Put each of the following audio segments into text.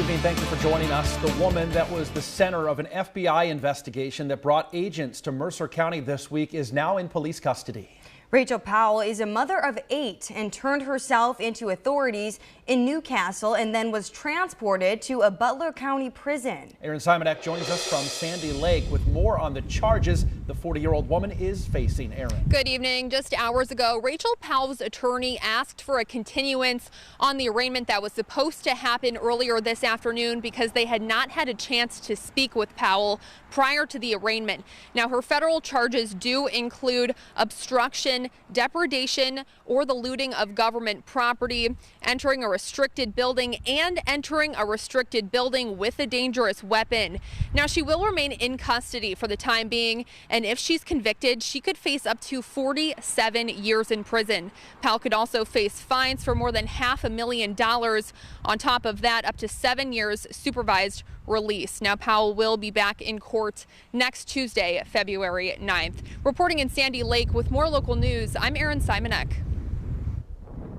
evening. Thank you for joining us. The woman that was the center of an FBI investigation that brought agents to Mercer County this week is now in police custody. Rachel Powell is a mother of 8 and turned herself into authorities in Newcastle and then was transported to a Butler County prison. Aaron Simonek joins us from Sandy Lake with more on the charges the 40-year-old woman is facing. Aaron. Good evening. Just hours ago, Rachel Powell's attorney asked for a continuance on the arraignment that was supposed to happen earlier this afternoon because they had not had a chance to speak with Powell prior to the arraignment. Now, her federal charges do include obstruction, depredation, or the looting of government property, entering a restricted building, and entering a restricted building with a dangerous weapon. Now, she will remain in custody for the time being, and if she's convicted, she could face up to 47 years in prison. Powell could also face fines for more than $500,000. On top of that, up to 7 years supervised release. Now, Powell will be back in court next Tuesday, February 9th. Reporting in Sandy Lake with more local news, I'm Aaron Simonek.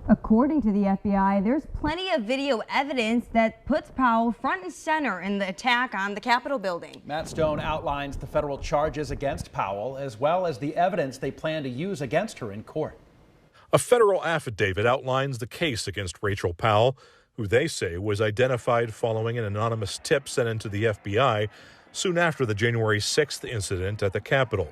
According to the FBI, there's plenty of video evidence that puts Powell front and center in the attack on the Capitol building. Matt Stone outlines the federal charges against Powell as well as the evidence they plan to use against her in court. A federal affidavit outlines the case against Rachel Powell, who they say was identified following an anonymous tip sent into the FBI soon after the January 6th incident at the Capitol.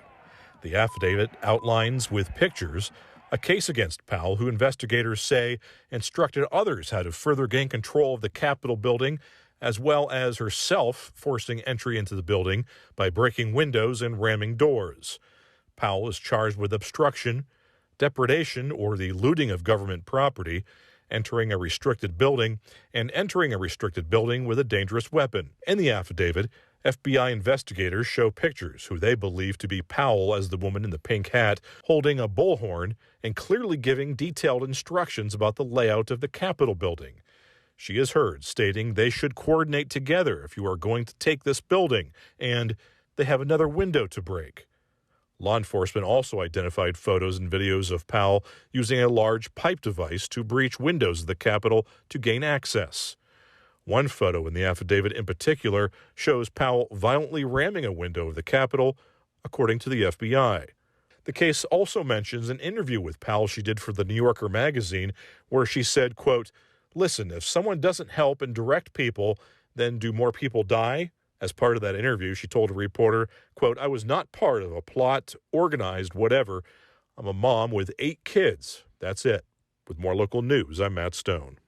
The affidavit outlines with pictures a case against Powell, who investigators say instructed others how to further gain control of the Capitol building, as well as herself forcing entry into the building by breaking windows and ramming doors. Powell is charged with obstruction, depredation, or the looting of government property, entering a restricted building, and entering a restricted building with a dangerous weapon. In the affidavit, FBI investigators show pictures who they believe to be Powell as the woman in the pink hat holding a bullhorn and clearly giving detailed instructions about the layout of the Capitol building. She is heard stating they should coordinate together if you are going to take this building, and they have another window to break. Law enforcement also identified photos and videos of Powell using a large pipe device to breach windows of the Capitol to gain access. One photo in the affidavit in particular shows Powell violently ramming a window of the Capitol, according to the FBI. The case also mentions an interview with Powell she did for the New Yorker magazine, where she said, quote, "Listen, if someone doesn't help and direct people, then do more people die?" As part of that interview, she told a reporter, quote, "I was not part of a plot, organized, whatever. I'm a mom with 8 kids. That's it." With more local news, I'm Matt Stone.